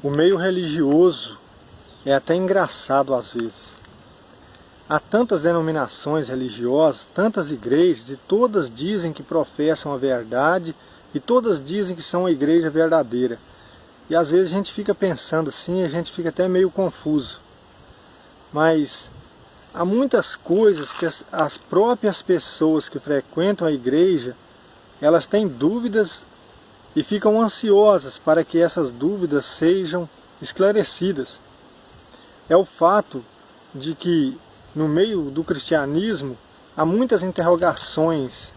O meio religioso é até engraçado às vezes. Há tantas denominações religiosas, tantas igrejas, e todas dizem que professam a verdade, e todas dizem que são a igreja verdadeira. E às vezes a gente fica pensando assim, a gente fica até meio confuso. Mas há muitas coisas que as próprias pessoas que frequentam a igreja, elas têm dúvidas e ficam ansiosas para que essas dúvidas sejam esclarecidas. É o fato de que no meio do cristianismo há muitas interrogações,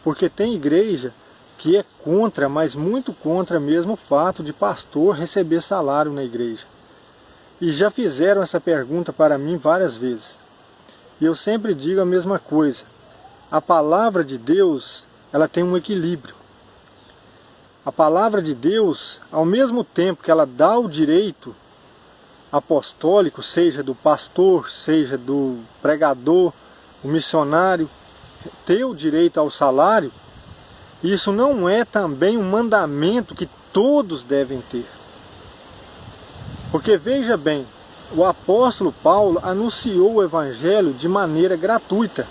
porque tem igreja que é contra, mas muito contra mesmo o fato de pastor receber salário na igreja. E já fizeram essa pergunta para mim várias vezes. E eu sempre digo a mesma coisa. A palavra de Deus, ela tem um equilíbrio. A palavra de Deus, ao mesmo tempo que ela dá o direito apostólico, seja do pastor, seja do pregador, o missionário, ter o direito ao salário, isso não é também um mandamento que todos devem ter. Porque veja bem, o apóstolo Paulo anunciou o evangelho de maneira gratuita,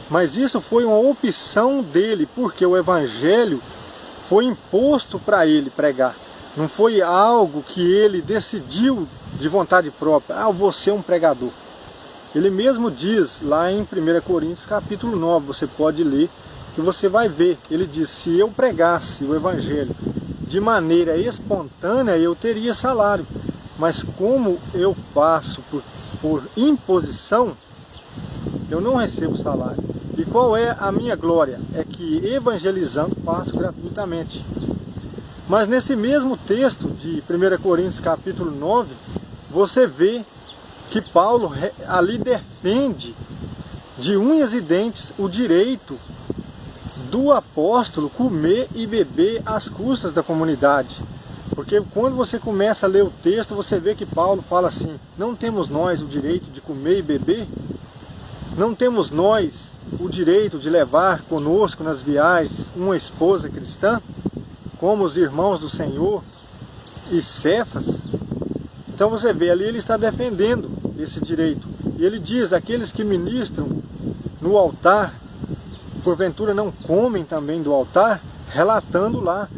mas isso foi uma opção dele, porque o evangelho foi imposto para ele pregar. Não foi algo que ele decidiu de vontade própria. Eu vou ser um pregador. Ele mesmo diz lá em 1 Coríntios capítulo 9, você pode ler, que você vai ver. Ele diz, se eu pregasse o evangelho de maneira espontânea, eu teria salário. Mas como eu faço por imposição, eu não recebo salário. E qual é a minha glória? É que evangelizando faço gratuitamente. Mas nesse mesmo texto de 1 Coríntios capítulo 9, você vê que Paulo ali defende de unhas e dentes o direito do apóstolo comer e beber às custas da comunidade. Porque quando você começa a ler o texto, você vê que Paulo fala assim, não temos nós o direito de comer e beber? Não temos nós o direito de levar conosco nas viagens uma esposa cristã, como os irmãos do Senhor e Cefas? Então você vê ali, ele está defendendo esse direito. E ele diz, aqueles que ministram no altar, porventura não comem também do altar, relatando lá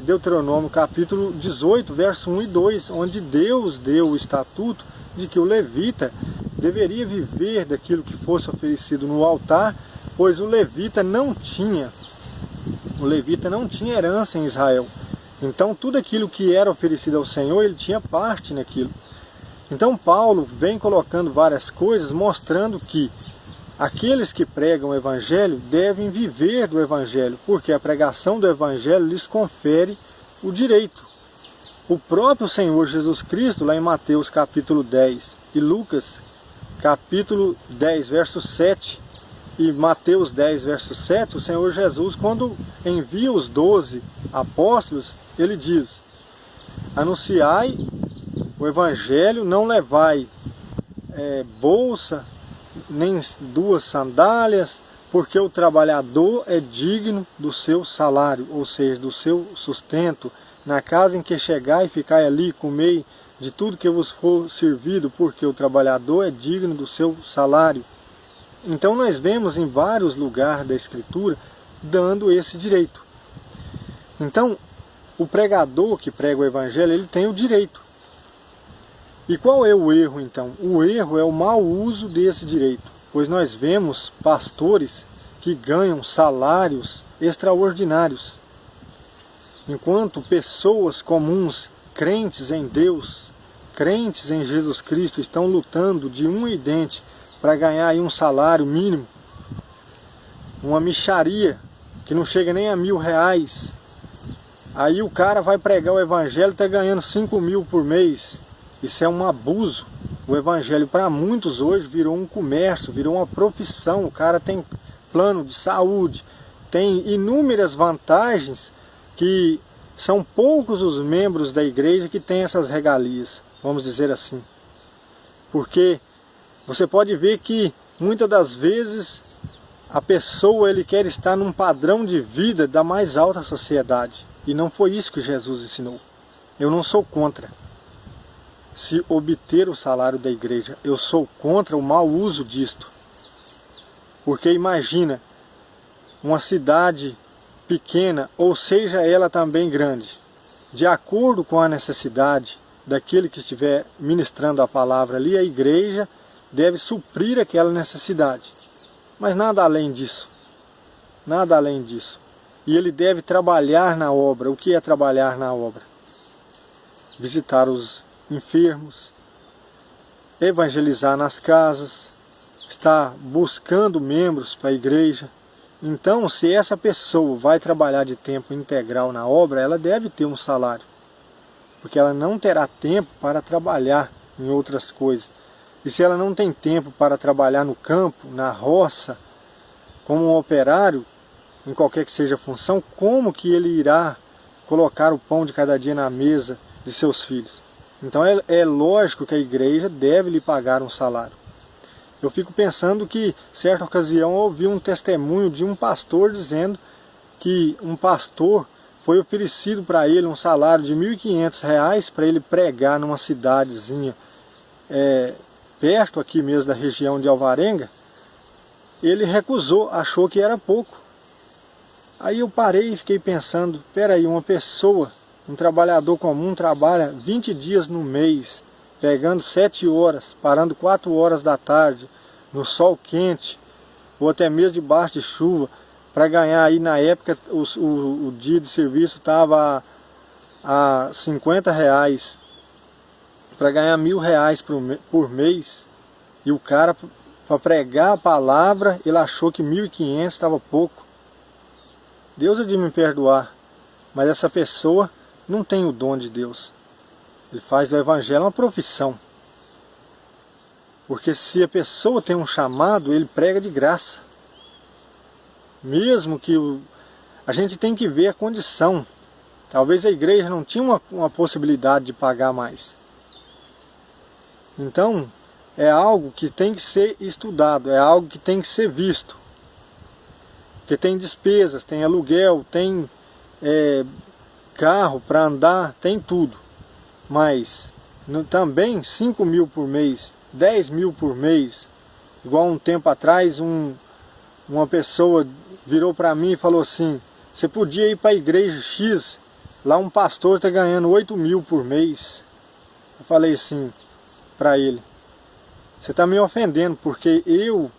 Deuteronômio capítulo 18, verso 1 e 2, onde Deus deu o estatuto de que o levita deveria viver daquilo que fosse oferecido no altar, pois o levita não tinha herança em Israel. Então tudo aquilo que era oferecido ao Senhor, ele tinha parte naquilo. Então Paulo vem colocando várias coisas, mostrando que aqueles que pregam o Evangelho devem viver do Evangelho, porque a pregação do Evangelho lhes confere o direito. O próprio Senhor Jesus Cristo, lá em Mateus capítulo 10 e Lucas capítulo 10, verso 7 e Mateus 10, verso 7, o Senhor Jesus, quando envia os 12 apóstolos, ele diz, anunciai o Evangelho, não levai bolsa, nem 2 sandálias, porque o trabalhador é digno do seu salário, ou seja, do seu sustento. Na casa em que chegar e ficar ali, comer de tudo que vos for servido, porque o trabalhador é digno do seu salário. Então nós vemos em vários lugares da Escritura dando esse direito. Então, o pregador que prega o Evangelho, ele tem o direito. E qual é o erro então? O erro é o mau uso desse direito, pois nós vemos pastores que ganham salários extraordinários, enquanto pessoas comuns, crentes em Deus, crentes em Jesus Cristo, estão lutando de unha e dente para ganhar aí um salário mínimo, uma mixaria que não chega nem a R$1.000. Aí o cara vai pregar o Evangelho e está ganhando 5.000 por mês. Isso é um abuso. O Evangelho para muitos hoje virou um comércio, virou uma profissão. O cara tem plano de saúde, tem inúmeras vantagens que são poucos os membros da igreja que têm essas regalias, vamos dizer assim. Porque você pode ver que muitas das vezes a pessoa ele quer estar num padrão de vida da mais alta sociedade. E não foi isso que Jesus ensinou. Eu não sou contra. se obter o salário da igreja. Eu sou contra o mau uso disto. Porque imagina, uma cidade pequena, ou seja ela também grande, de acordo com a necessidade daquele que estiver ministrando a palavra ali, a igreja deve suprir aquela necessidade. Mas nada além disso. Nada além disso. E ele deve trabalhar na obra. O que é trabalhar na obra? Visitar os enfermos, evangelizar nas casas, estar buscando membros para a igreja. Então, se essa pessoa vai trabalhar de tempo integral na obra, ela deve ter um salário. Porque ela não terá tempo para trabalhar em outras coisas. E se ela não tem tempo para trabalhar no campo, na roça, como um operário, em qualquer que seja a função, como que ele irá colocar o pão de cada dia na mesa de seus filhos? Então é lógico que a igreja deve lhe pagar um salário. Eu fico pensando que, certa ocasião, eu ouvi um testemunho de um pastor dizendo que um pastor foi oferecido para ele um salário de R$ 1.500 para ele pregar numa cidadezinha perto aqui mesmo da região de Alvarenga. Ele recusou, achou que era pouco. Aí eu parei e fiquei pensando, peraí, uma pessoa, um trabalhador comum, trabalha 20 dias no mês, pegando 7 horas, parando 4 horas da tarde, no sol quente, ou até mesmo debaixo de chuva, para ganhar aí na época, o dia de serviço estava a R$ 50, para ganhar R$ 1.000 por mês, e o cara, para pregar a palavra, ele achou que 1.500 estava pouco. Deus é de me perdoar, mas essa pessoa não tem o dom de Deus. Ele faz do evangelho uma profissão. Porque se a pessoa tem um chamado, ele prega de graça. Mesmo que a gente tem que ver a condição. Talvez a igreja não tinha uma possibilidade de pagar mais. Então, é algo que tem que ser estudado, é algo que tem que ser visto. Porque tem despesas, tem aluguel, tem carro para andar, tem tudo. Mas também 5 mil por mês, 10 mil por mês. Igual um tempo atrás, uma pessoa virou para mim e falou assim, você podia ir para a igreja X, lá um pastor está ganhando 8 mil por mês. Eu falei assim para ele, você está me ofendendo, porque eu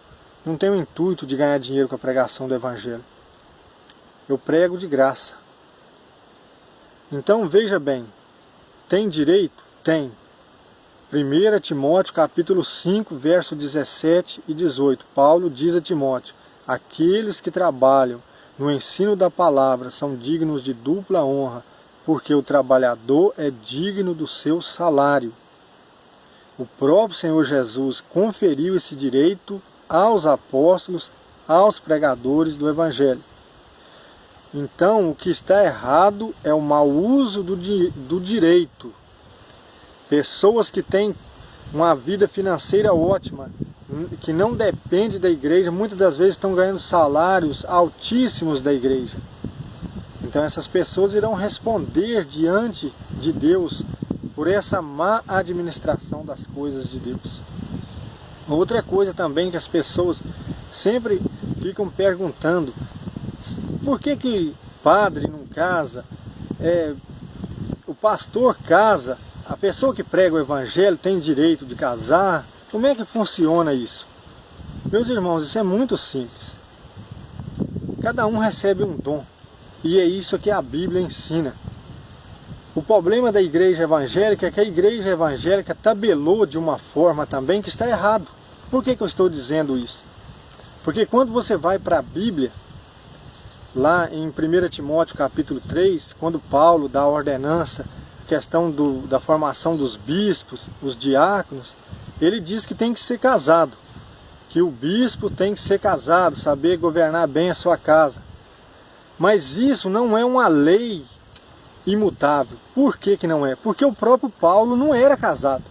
não tenho o intuito de ganhar dinheiro com a pregação do evangelho. Eu prego de graça. Então veja bem, tem direito? Tem. 1 Timóteo capítulo 5, verso 17 e 18. Paulo diz a Timóteo, aqueles que trabalham no ensino da palavra são dignos de dupla honra, porque o trabalhador é digno do seu salário. O próprio Senhor Jesus conferiu esse direito aos apóstolos, aos pregadores do evangelho. Então, o que está errado é o mau uso do direito. Pessoas que têm uma vida financeira ótima, que não depende da igreja, muitas das vezes estão ganhando salários altíssimos da igreja. Então essas pessoas irão responder diante de Deus por essa má administração das coisas de Deus. Outra coisa também que as pessoas sempre ficam perguntando, por que padre não casa, o pastor casa, a pessoa que prega o evangelho tem direito de casar? Como é que funciona isso? Meus irmãos, isso é muito simples. Cada um recebe um dom, e é isso que a Bíblia ensina. O problema da igreja evangélica é que a igreja evangélica tabelou de uma forma também que está errado. Por que eu estou dizendo isso? Porque quando você vai para a Bíblia, lá em 1 Timóteo capítulo 3, quando Paulo dá a ordenança, questão da formação dos bispos, os diáconos, ele diz que tem que ser casado, que o bispo tem que ser casado, saber governar bem a sua casa. Mas isso não é uma lei imutável. Por que não é? Porque o próprio Paulo não era casado.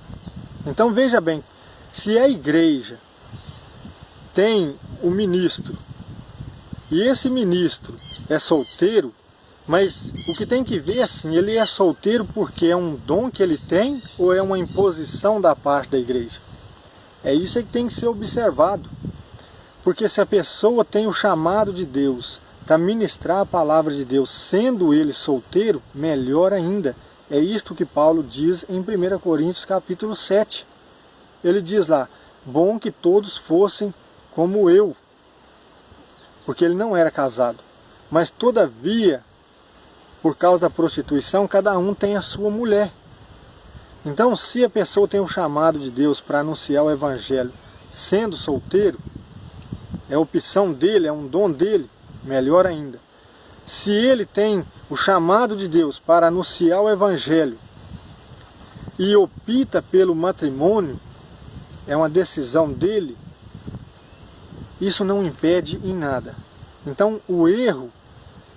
Então veja bem, se a igreja tem o ministro, e esse ministro é solteiro, Mas o que tem que ver, assim, ele é solteiro porque é um dom que ele tem ou é uma imposição da parte da igreja? É isso que tem que ser observado. Porque se a pessoa tem o chamado de Deus para ministrar a palavra de Deus, sendo ele solteiro, melhor ainda. É isto que Paulo diz em 1 Coríntios capítulo 7. Ele diz lá, bom que todos fossem como eu. Porque ele não era casado. Mas todavia, por causa da prostituição, cada um tem a sua mulher. Então, se a pessoa tem o chamado de Deus para anunciar o evangelho, sendo solteiro, é opção dele, é um dom dele, melhor ainda. Se ele tem o chamado de Deus para anunciar o evangelho e opta pelo matrimônio, é uma decisão dele, isso não impede em nada. Então, o erro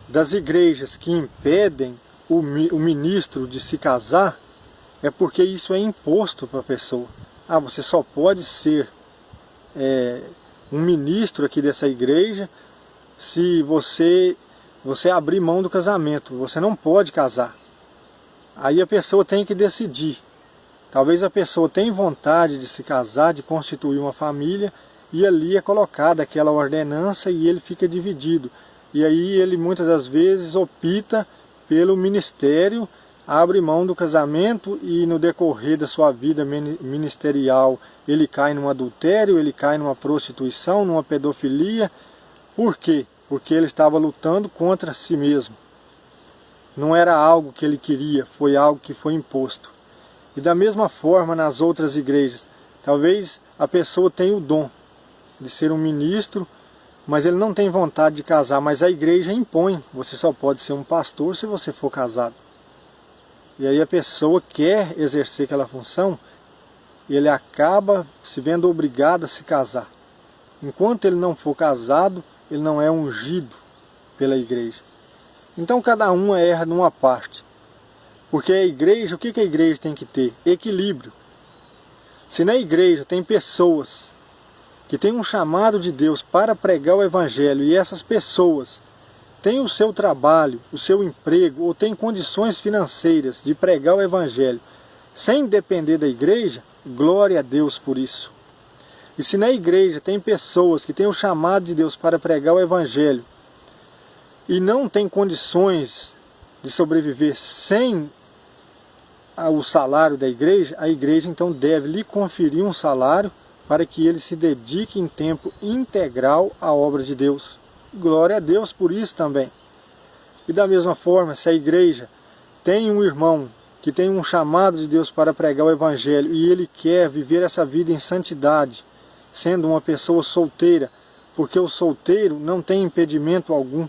das igrejas que impedem o ministro de se casar é porque isso é imposto para a pessoa. Ah, você só pode ser um ministro aqui dessa igreja se você abrir mão do casamento. Você não pode casar. Aí a pessoa tem que decidir. Talvez a pessoa tenha vontade de se casar, de constituir uma família, e ali é colocada aquela ordenança e ele fica dividido. E aí ele muitas das vezes opta pelo ministério, abre mão do casamento e no decorrer da sua vida ministerial ele cai num adultério, ele cai numa prostituição, numa pedofilia. Por quê? Porque ele estava lutando contra si mesmo. Não era algo que ele queria, foi algo que foi imposto. E da mesma forma nas outras igrejas, talvez a pessoa tenha o dom de ser um ministro, mas ele não tem vontade de casar, mas a igreja impõe, você só pode ser um pastor se você for casado. E aí a pessoa quer exercer aquela função, e ele acaba se vendo obrigado a se casar. Enquanto ele não for casado, ele não é ungido pela igreja. Então cada um erra numa parte. Porque a igreja, o que a igreja tem que ter? Equilíbrio. Se na igreja tem pessoas que têm um chamado de Deus para pregar o evangelho, e essas pessoas têm o seu trabalho, o seu emprego, ou têm condições financeiras de pregar o evangelho, sem depender da igreja, glória a Deus por isso. E se na igreja tem pessoas que têm o chamado de Deus para pregar o evangelho, e não tem condições de sobreviver sem o salário da igreja, a igreja então deve lhe conferir um salário para que ele se dedique em tempo integral à obra de Deus. Glória a Deus por isso também. E da mesma forma, se a igreja tem um irmão que tem um chamado de Deus para pregar o evangelho e ele quer viver essa vida em santidade, sendo uma pessoa solteira, porque o solteiro não tem impedimento algum.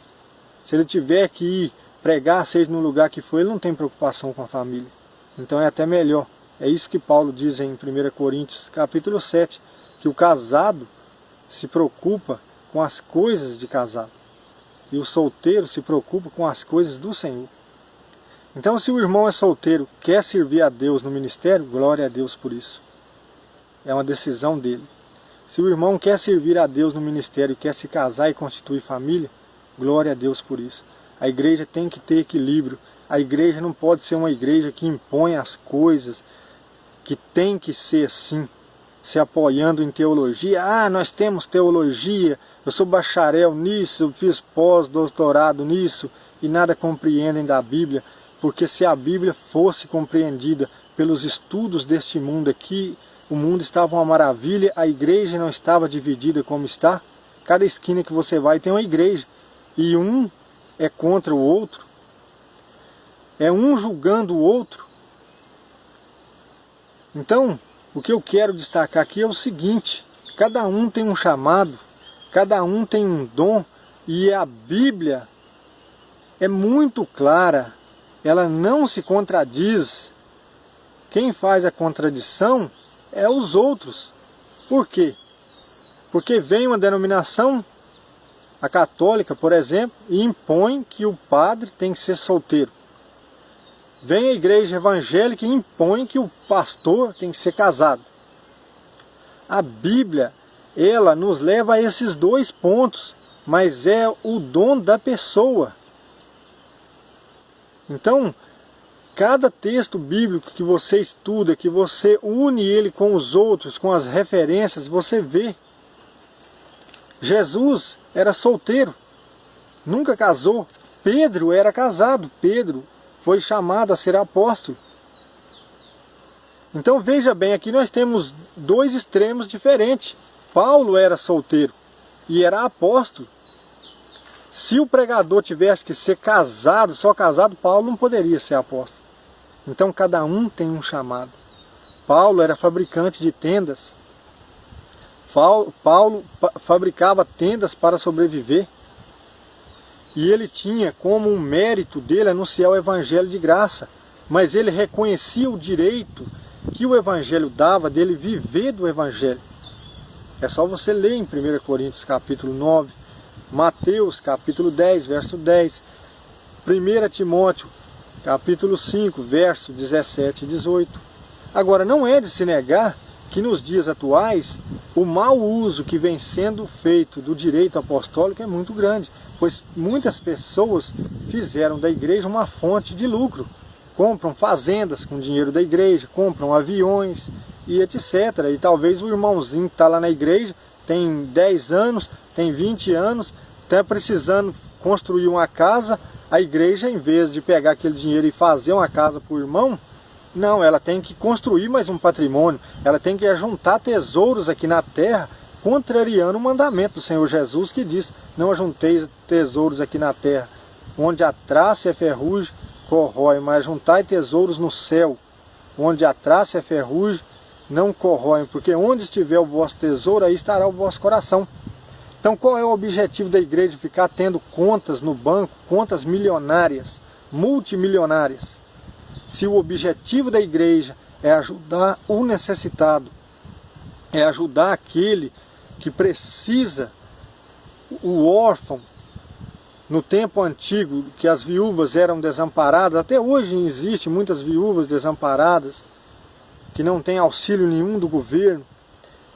Se ele tiver que ir pregar, seja no lugar que for, ele não tem preocupação com a família. Então é até melhor. É isso que Paulo diz em 1 Coríntios capítulo 7, que o casado se preocupa com as coisas de casado. E o solteiro se preocupa com as coisas do Senhor. Então se o irmão é solteiro, quer servir a Deus no ministério, glória a Deus por isso. É uma decisão dele. Se o irmão quer servir a Deus no ministério, quer se casar e constituir família, glória a Deus por isso. A igreja tem que ter equilíbrio. A igreja não pode ser uma igreja que impõe as coisas, que tem que ser assim, se apoiando em teologia. Ah, nós temos teologia, eu sou bacharel nisso, eu fiz pós-doutorado nisso, e nada compreendem da Bíblia, porque se a Bíblia fosse compreendida pelos estudos deste mundo aqui, o mundo estava uma maravilha, a igreja não estava dividida como está. Cada esquina que você vai tem uma igreja, e um é contra o outro, é um julgando o outro. Então, o que eu quero destacar aqui é o seguinte: cada um tem um chamado, cada um tem um dom, e a Bíblia é muito clara, ela não se contradiz. Quem faz a contradição é os outros. Por quê? Porque vem uma denominação, a católica, por exemplo, e impõe que o padre tem que ser solteiro. Vem a igreja evangélica e impõe que o pastor tem que ser casado. A Bíblia, ela nos leva a esses dois pontos, mas é o dom da pessoa. Então, cada texto bíblico que você estuda, que você une ele com os outros, com as referências, você vê. Jesus era solteiro, nunca casou. Pedro era casado, Pedro foi chamado a ser apóstolo. Então veja bem, aqui nós temos dois extremos diferentes. Paulo era solteiro e era apóstolo. Se o pregador tivesse que ser casado, só casado, Paulo não poderia ser apóstolo. Então cada um tem um chamado. Paulo era fabricante de tendas. Paulo fabricava tendas para sobreviver. E ele tinha como um mérito dele anunciar o evangelho de graça. Mas ele reconhecia o direito que o evangelho dava dele viver do evangelho. É só você ler em 1 Coríntios capítulo 9, Mateus capítulo 10, verso 10, 1 Timóteo capítulo 5, verso 17 e 18. Agora, não é de se negar que nos dias atuais o mau uso que vem sendo feito do direito apostólico é muito grande, pois muitas pessoas fizeram da igreja uma fonte de lucro. Compram fazendas com dinheiro da igreja, compram aviões e etc. E talvez o irmãozinho que está lá na igreja tem 10 anos, tem 20 anos, está precisando construir uma casa. A igreja, em vez de pegar aquele dinheiro e fazer uma casa para o irmão, não, ela tem que construir mais um patrimônio, ela tem que ajuntar tesouros aqui na terra, contrariando o mandamento do Senhor Jesus que diz: não ajunteis tesouros aqui na terra, onde a traça e a ferrugem corrói, mas juntai tesouros no céu, onde a traça e a ferrugem não corroem, porque onde estiver o vosso tesouro, aí estará o vosso coração. Então qual é o objetivo da igreja? Ficar tendo contas no banco, contas milionárias, multimilionárias. Se o objetivo da igreja é ajudar o necessitado, é ajudar aquele que precisa, o órfão. No tempo antigo, que as viúvas eram desamparadas, até hoje existem muitas viúvas desamparadas, que não têm auxílio nenhum do governo.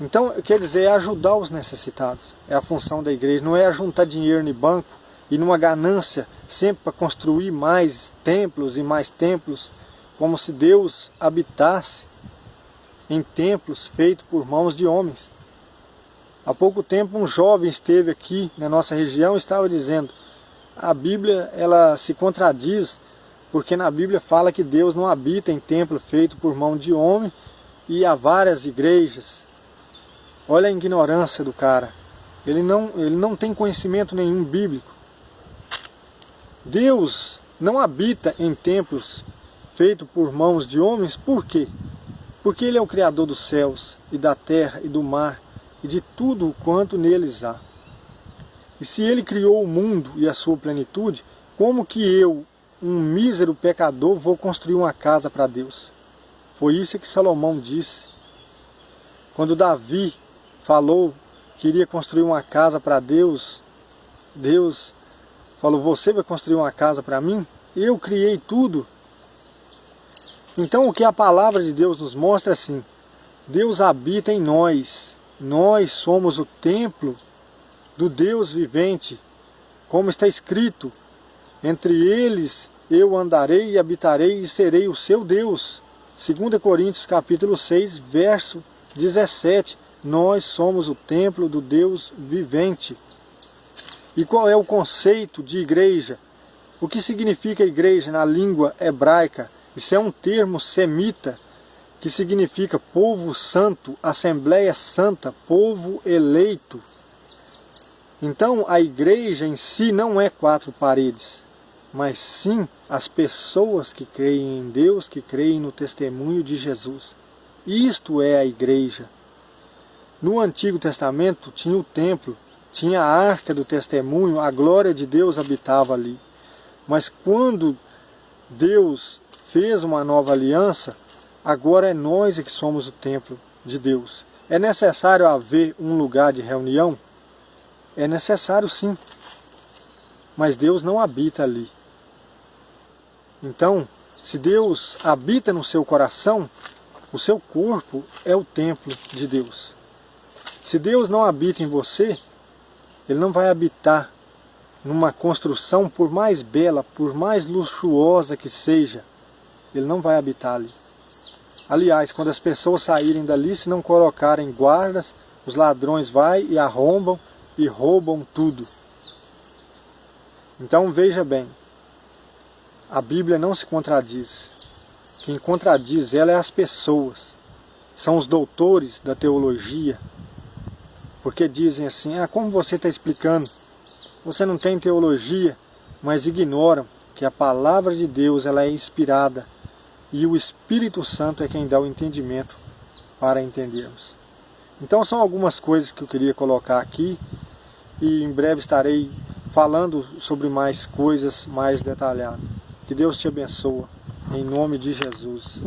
Então, quer dizer, é ajudar os necessitados. É a função da igreja, não é juntar dinheiro no banco e numa ganância sempre para construir mais templos e mais templos, como se Deus habitasse em templos feitos por mãos de homens. Há pouco tempo um jovem esteve aqui na nossa região e estava dizendo: a Bíblia ela se contradiz, porque na Bíblia fala que Deus não habita em templo feito por mão de homem e há várias igrejas. Olha a ignorância do cara. Ele não tem conhecimento nenhum bíblico. Deus não habita em templos feitos por mãos de homens. Por quê? Porque Ele é o Criador dos céus e da terra e do mar e de tudo quanto neles há. E se Ele criou o mundo e a sua plenitude, como que eu, um mísero pecador, vou construir uma casa para Deus? Foi isso que Salomão disse. Quando Davi falou que iria construir uma casa para Deus, Deus falou: você vai construir uma casa para mim? Eu criei tudo. Então o que a palavra de Deus nos mostra é assim: Deus habita em nós. Nós somos o templo do Deus vivente, como está escrito: entre eles eu andarei e habitarei e serei o seu Deus. 2 Coríntios capítulo 6, verso 17. Nós somos o templo do Deus vivente. E qual é o conceito de igreja? O que significa igreja na língua hebraica? Isso é um termo semita, que significa povo santo, assembleia santa, povo eleito. Então a igreja em si não é 4 paredes, mas sim as pessoas que creem em Deus, que creem no testemunho de Jesus. Isto é a igreja. No Antigo Testamento tinha o templo, tinha a arca do testemunho, a glória de Deus habitava ali. Mas quando Deus fez uma nova aliança, agora é nós que somos o templo de Deus. É necessário haver um lugar de reunião? É necessário sim, mas Deus não habita ali. Então, se Deus habita no seu coração, o seu corpo é o templo de Deus. Se Deus não habita em você, Ele não vai habitar numa construção, por mais bela, por mais luxuosa que seja, ele não vai habitar ali. Aliás, quando as pessoas saírem dali, se não colocarem guardas, os ladrões vão e arrombam e roubam tudo. Então veja bem, a Bíblia não se contradiz. Quem contradiz ela é as pessoas, são os doutores da teologia, porque dizem assim, como você está explicando? Você não tem teologia, mas ignoram que a palavra de Deus ela é inspirada e o Espírito Santo é quem dá o entendimento para entendermos. Então são algumas coisas que eu queria colocar aqui e em breve estarei falando sobre mais coisas mais detalhadas. Que Deus te abençoe, em nome de Jesus.